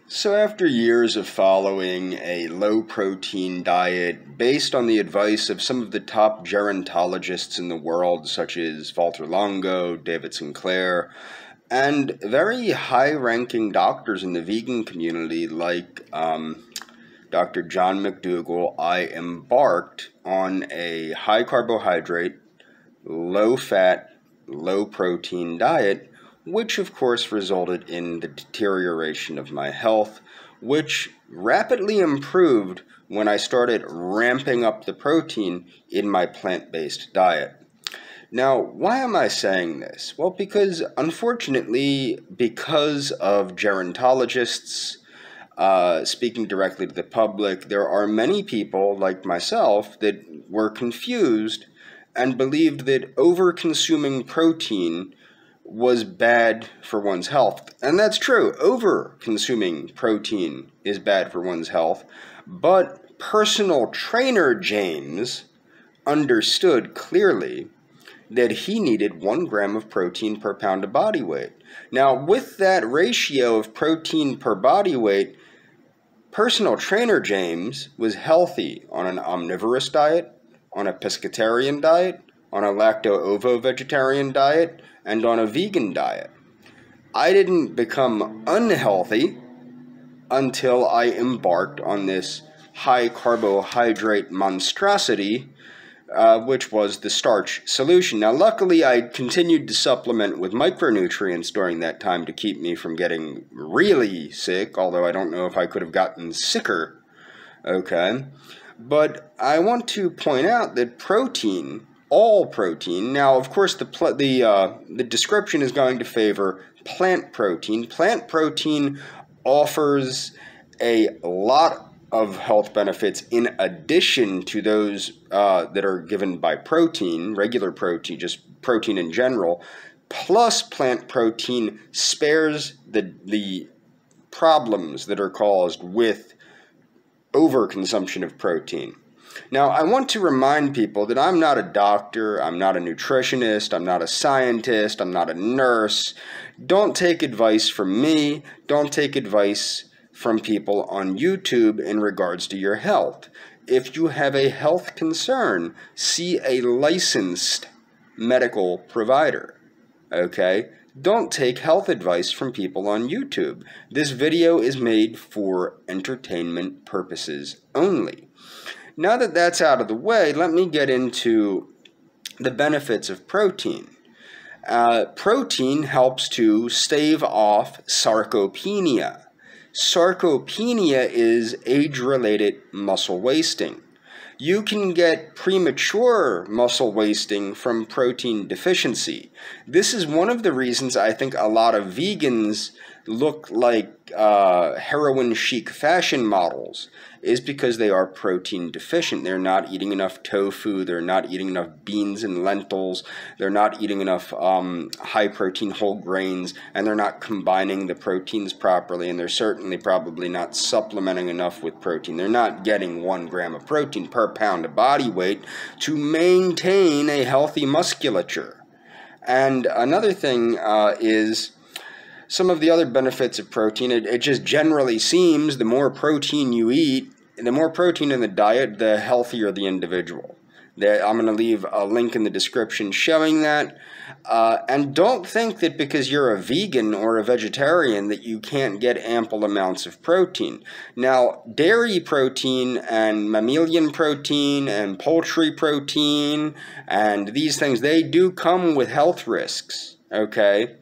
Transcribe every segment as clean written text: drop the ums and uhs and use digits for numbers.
So after years of following a low-protein diet based on the advice of some of the top gerontologists in the world, such as Walter Longo, David Sinclair, and very high-ranking doctors in the vegan community like Dr. John McDougall, I embarked on a high-carbohydrate, low-fat, low-protein diet, which of course resulted in the deterioration of my health, which rapidly improved when I started ramping up the protein in my plant-based diet. Now, why am I saying this? Well, because unfortunately, because of gerontologists speaking directly to the public, there are many people like myself that were confused and believed that over-consuming protein was bad for one's health. And that's true. Over-consuming protein is bad for one's health. But personal trainer James understood clearly that he needed 1 gram of protein per pound of body weight. Now, with that ratio of protein per body weight, personal trainer James was healthy on an omnivorous diet, on a pescatarian diet, on a lacto-ovo-vegetarian diet, and on a vegan diet. I didn't become unhealthy until I embarked on this high-carbohydrate monstrosity, which was the starch solution. Now, luckily, I continued to supplement with micronutrients during that time to keep me from getting really sick, although I don't know if I could have gotten sicker, okay? But I want to point out that protein, all protein, now, of course, the description is going to favor plant protein. Plant protein offers a lot of health benefits in addition to those that are given by protein, regular protein, just protein in general. Plus, plant protein spares the problems that are caused with overconsumption of protein. Now, I want to remind people that I'm not a doctor, I'm not a nutritionist, I'm not a scientist, I'm not a nurse. Don't take advice from me, don't take advice from people on YouTube in regards to your health. If you have a health concern, see a licensed medical provider, okay? Don't take health advice from people on YouTube. This video is made for entertainment purposes only. Now that that's out of the way, let me get into the benefits of protein. Protein helps to stave off sarcopenia. Sarcopenia is age-related muscle wasting. You can get premature muscle wasting from protein deficiency. This is one of the reasons I think a lot of vegans look like heroin chic fashion models, is because they are protein deficient. They're not eating enough tofu, they're not eating enough beans and lentils, they're not eating enough high protein whole grains, and they're not combining the proteins properly, and they're certainly probably not supplementing enough with protein. They're not getting 1 gram of protein per pound of body weight to maintain a healthy musculature. And another thing is some of the other benefits of protein. It just generally seems the more protein you eat, the more protein in the diet, the healthier the individual. I'm going to leave a link in the description showing that. And don't think that because you're a vegan or a vegetarian that you can't get ample amounts of protein. Now, dairy protein and mammalian protein and poultry protein and these things, they do come with health risks, okay?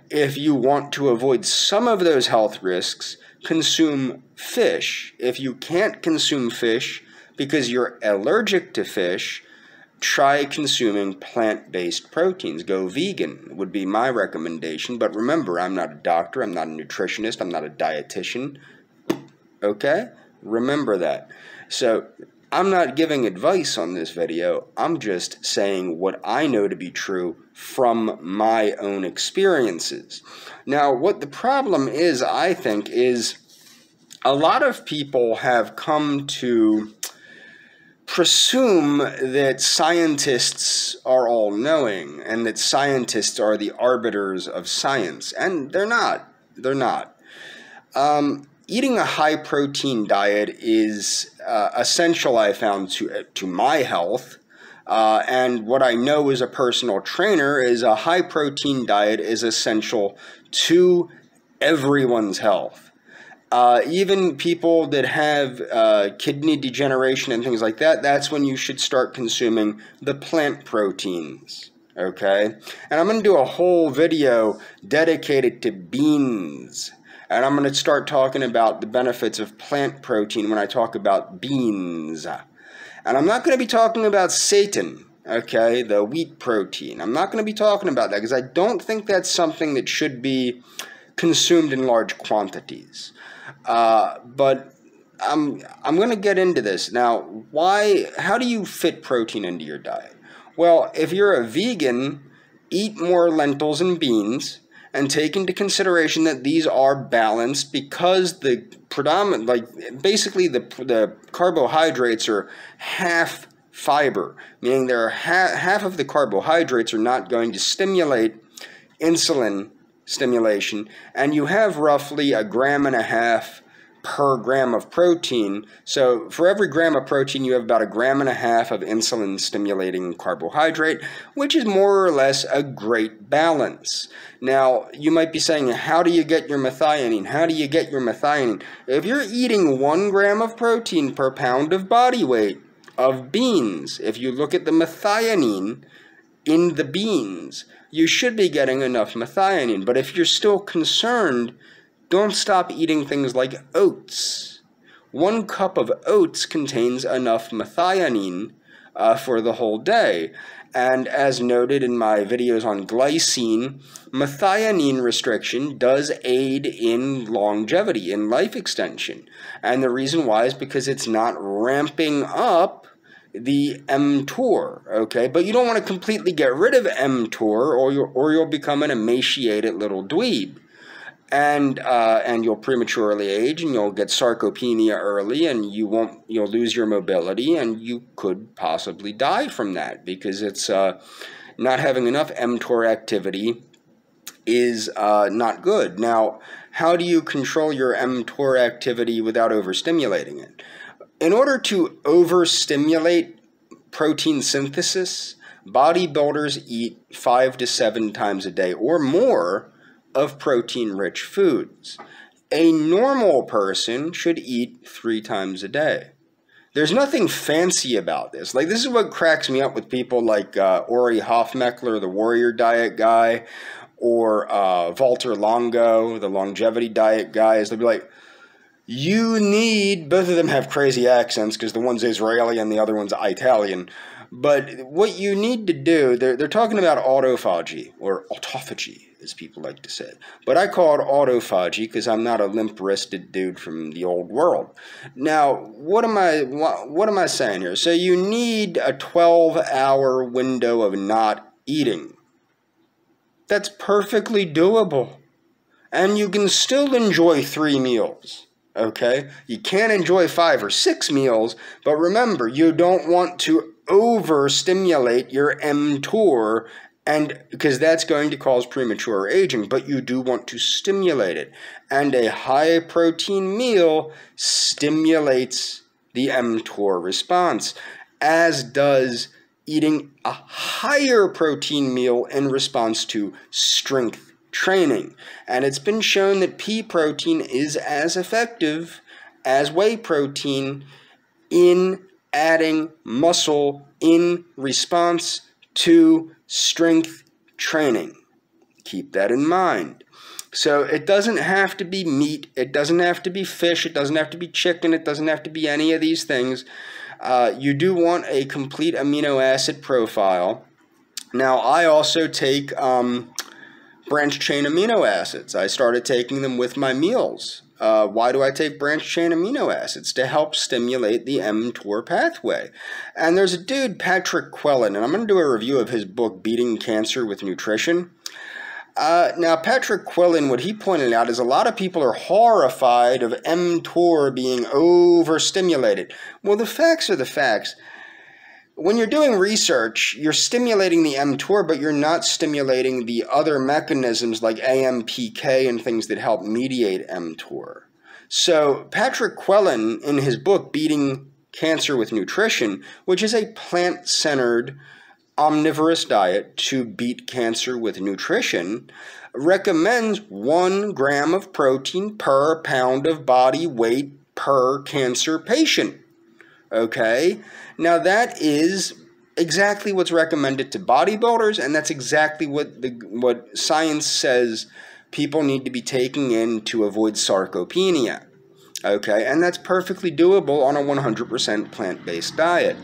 If you want to avoid some of those health risks, consume fish. If you can't consume fish because you're allergic to fish, try consuming plant-based proteins. Go vegan would be my recommendation. But remember, I'm not a doctor, I'm not a nutritionist, I'm not a dietitian. Okay? Remember that. So, I'm not giving advice on this video, I'm just saying what I know to be true from my own experiences. Now, what the problem is, I think, is a lot of people have come to presume that scientists are all-knowing and that scientists are the arbiters of science, and they're not. They're not. eating a high-protein diet is essential, I found, to my health. And what I know as a personal trainer is a high-protein diet is essential to everyone's health. Even people that have kidney degeneration and things like that, that's when you should start consuming the plant proteins. Okay? And I'm going to do a whole video dedicated to beans. And I'm going to start talking about the benefits of plant protein when I talk about beans. And I'm not going to be talking about seitan, okay, the wheat protein. I'm not going to be talking about that because I don't think that's something that should be consumed in large quantities. But I'm going to get into this. Now, how do you fit protein into your diet? Well, if you're a vegan, eat more lentils and beans and take into consideration that these are balanced because the predominant, basically the carbohydrates are half fiber, meaning there are half of the carbohydrates are not going to stimulate insulin stimulation, and you have roughly 1.5 grams per gram of protein. So for every gram of protein, you have about 1.5 grams of insulin stimulating carbohydrate, which is more or less a great balance. Now, you might be saying, how do you get your methionine? How do you get your methionine? If you're eating 1 gram of protein per pound of body weight of beans, if you look at the methionine in the beans, you should be getting enough methionine. But if you're still concerned, don't stop eating things like oats. 1 cup of oats contains enough methionine for the whole day. And as noted in my videos on glycine, methionine restriction does aid in longevity, in life extension. And the reason why is because it's not ramping up the mTOR, okay? But you don't want to completely get rid of mTOR or you'll become an emaciated little dweeb. And you'll prematurely age, and you'll get sarcopenia early, and you'll lose your mobility, and you could possibly die from that because it's not having enough mTOR activity is not good. Now, how do you control your mTOR activity without overstimulating it? In order to overstimulate protein synthesis, bodybuilders eat 5 to 7 times a day or more of protein-rich foods. A normal person should eat 3 times a day. There's nothing fancy about this. This is what cracks me up with people like Ori Hofmeckler, the warrior diet guy, or Walter Longo, the longevity diet guy, is they'll be like, you need, both of them have crazy accents because the one's Israeli and the other one's Italian. But what you need to do, they're talking about autophagy, or autophagy, as people like to say. But I call it autophagy because I'm not a limp-wristed dude from the old world. Now, what am I saying here? So you need a 12-hour window of not eating. That's perfectly doable. And you can still enjoy 3 meals. Okay? You can't enjoy 5 or 6 meals, but remember, you don't want to overstimulate your mTOR, and because that's going to cause premature aging, but you do want to stimulate it. And a high protein meal stimulates the mTOR response, as does eating a higher protein meal in response to strength training. And it's been shown that pea protein is as effective as whey protein in adding muscle in response to strength training. Keep that in mind. So it doesn't have to be meat, it doesn't have to be fish, it doesn't have to be chicken, it doesn't have to be any of these things. You do want a complete amino acid profile. Now, I also take branched chain amino acids. I started taking them with my meals. Why do I take branched chain amino acids? To help stimulate the mTOR pathway. And there's a dude, Patrick Quillen, and I'm going to do a review of his book, Beating Cancer with Nutrition. Now, Patrick Quillen, what he pointed out is a lot of people are horrified of mTOR being overstimulated. Well, the facts are the facts. When you're doing research, you're stimulating the mTOR, but you're not stimulating the other mechanisms like AMPK and things that help mediate mTOR. So Patrick Quellen, in his book, Beating Cancer with Nutrition, which is a plant-centered omnivorous diet to beat cancer with nutrition, recommends 1 gram of protein per pound of body weight per cancer patient. Okay? Now that is exactly what's recommended to bodybuilders, and that's exactly what science says people need to be taking in to avoid sarcopenia. Okay? And that's perfectly doable on a 100% plant-based diet.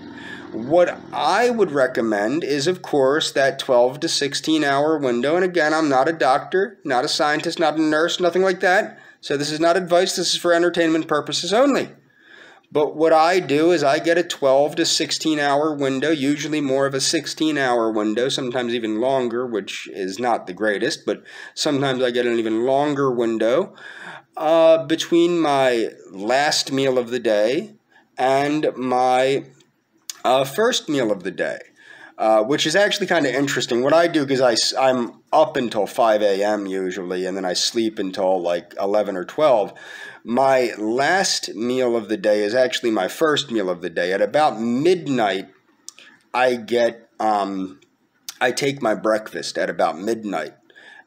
What I would recommend is, of course, that 12 to 16 hour window. And again, I'm not a doctor, not a scientist, not a nurse, nothing like that. So this is not advice. This is for entertainment purposes only. But what I do is I get a 12 to 16 hour window, usually more of a 16-hour window, sometimes even longer, which is not the greatest, but sometimes I get an even longer window between my last meal of the day and my first meal of the day, which is actually kind of interesting. What I do, because I'm up until 5 a.m. usually, and then I sleep until like 11 or 12. My last meal of the day is actually my first meal of the day. At about midnight, I take my breakfast at about midnight.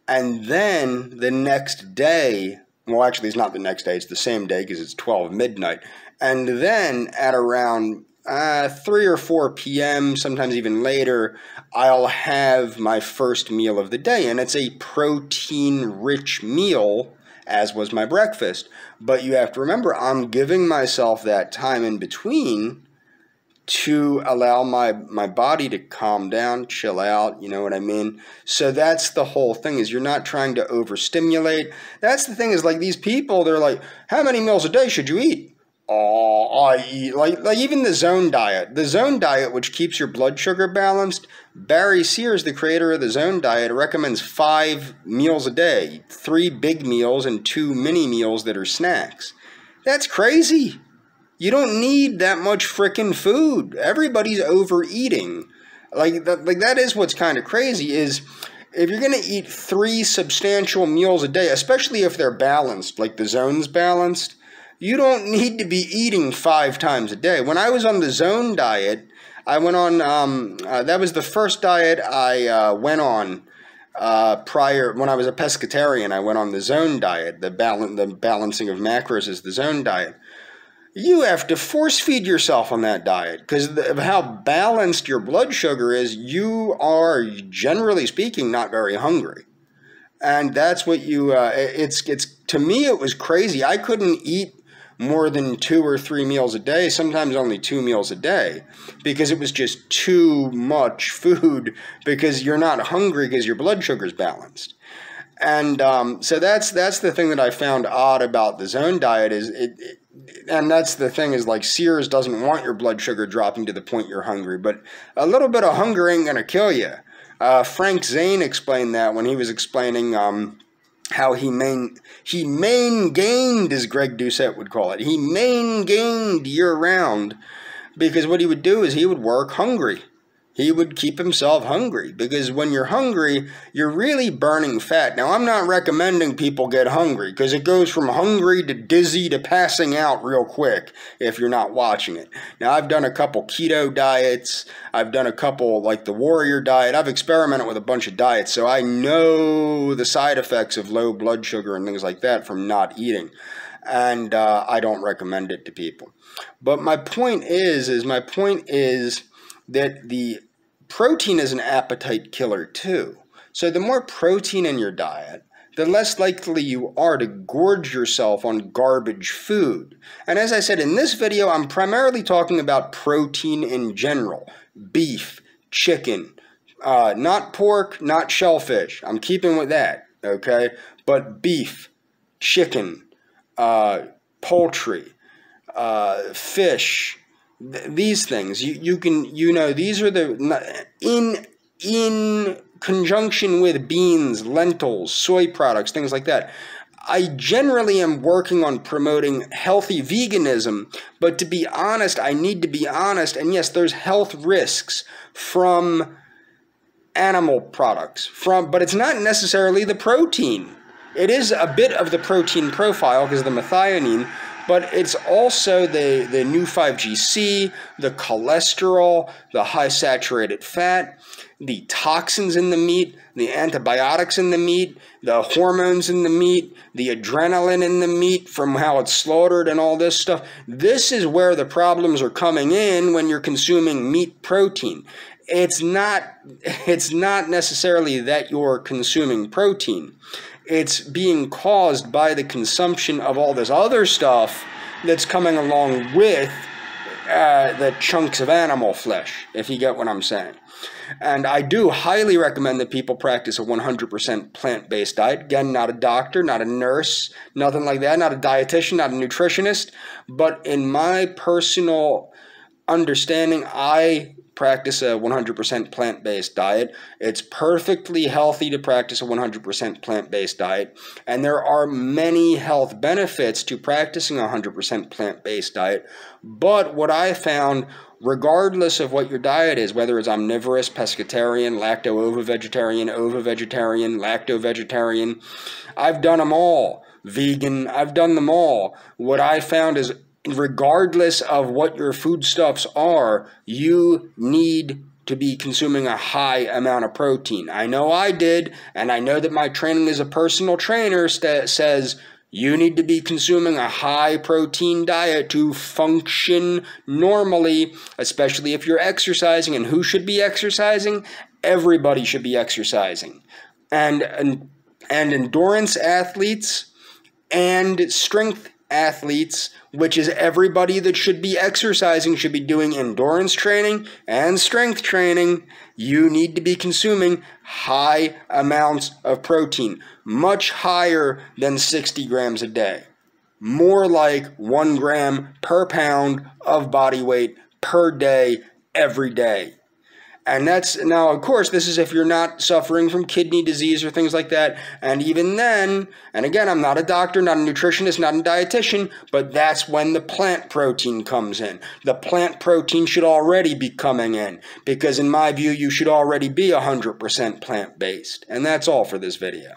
And then the next day, well, actually it's not the next day, it's the same day because it's 12 midnight. And then at around 3 or 4 p.m., sometimes even later, I'll have my first meal of the day. And it's a protein-rich meal, as was my breakfast. But you have to remember, I'm giving myself that time in between to allow my body to calm down, chill out, you know what I mean? So that's the whole thing, is you're not trying to overstimulate. That's the thing, is like these people, they're like, how many meals a day should you eat? Oh, I eat, like even the zone diet. The zone diet, which keeps your blood sugar balanced, Barry Sears, the creator of the zone diet, recommends 5 meals a day, 3 big meals and 2 mini meals that are snacks. That's crazy. You don't need that much frickin' food. Everybody's overeating. Like that is what's kind of crazy, is if you're going to eat 3 substantial meals a day, especially if they're balanced, like the zone's balanced, you don't need to be eating 5 times a day. When I was on the zone diet, I went on, that was the first diet I went on prior, when I was a pescatarian. I went on the zone diet. The balancing of macros is the zone diet. You have to force feed yourself on that diet because of how balanced your blood sugar is. You are, generally speaking, not very hungry. And that's what you, it's to me, it was crazy. I couldn't eat more than 2 or 3 meals a day, sometimes only 2 meals a day, because it was just too much food, because you're not hungry because your blood sugar's balanced. And so that's the thing that I found odd about the zone diet, is and that's the thing, is like Sears doesn't want your blood sugar dropping to the point you're hungry, but a little bit of hunger ain't gonna kill you. Frank Zane explained that when he was explaining how he main gained, as Greg Doucette would call it. He main gained year-round, because what he would do is he would work hungry. He would keep himself hungry, because when you're hungry, you're really burning fat. Now, I'm not recommending people get hungry, because it goes from hungry to dizzy to passing out real quick if you're not watching it. Now, I've done a couple keto diets. I've done a couple, like the warrior diet. I've experimented with a bunch of diets, so I know the side effects of low blood sugar and things like that from not eating. And I don't recommend it to people. But my point is that the protein is an appetite killer too. So the more protein in your diet, the less likely you are to gorge yourself on garbage food. And as I said in this video, I'm primarily talking about protein in general. Beef, chicken, not pork, not shellfish. I'm keeping with that, okay? But beef, chicken, poultry, fish, these things, you can, these are the, in conjunction with beans, lentils, soy products, things like that. I generally am working on promoting healthy veganism, but to be honest, I need to be honest, and yes, there's health risks from animal products, but it's not necessarily the protein. it is a bit of the protein profile because of the methionine, but it's also the new 5GC, the cholesterol, the high saturated fat, the toxins in the meat, the antibiotics in the meat, the hormones in the meat, the adrenaline in the meat from how it's slaughtered and all this stuff. This is where the problems are coming in when you're consuming meat protein. It's not necessarily that you're consuming protein. It's being caused by the consumption of all this other stuff that's coming along with the chunks of animal flesh, if you get what I'm saying. And I do highly recommend that people practice a 100% plant-based diet. Again, not a doctor, not a nurse, nothing like that, not a dietitian, not a nutritionist. But in my personal understanding, I practice a 100% plant-based diet. It's perfectly healthy to practice a 100% plant-based diet. And there are many health benefits to practicing a 100% plant-based diet. But what I found, regardless of what your diet is, whether it's omnivorous, pescatarian, lacto-ovo-vegetarian, lacto-vegetarian, I've done them all. Vegan, I've done them all. What I found is, regardless of what your foodstuffs are, you need to be consuming a high amount of protein. I know I did, and I know that my training as a personal trainer says you need to be consuming a high protein diet to function normally, especially if you're exercising. And who should be exercising? Everybody should be exercising. And endurance athletes and strength athletes, which is everybody that should be exercising, should be doing endurance training and strength training. You need to be consuming high amounts of protein, much higher than 60 grams a day. More like 1 gram per pound of body weight per day, every day. And that's, now of course, this is if you're not suffering from kidney disease or things like that. And even then, and again, I'm not a doctor, not a nutritionist, not a dietitian, but that's when the plant protein comes in. The plant protein should already be coming in, because in my view, you should already be 100% plant-based. And that's all for this video.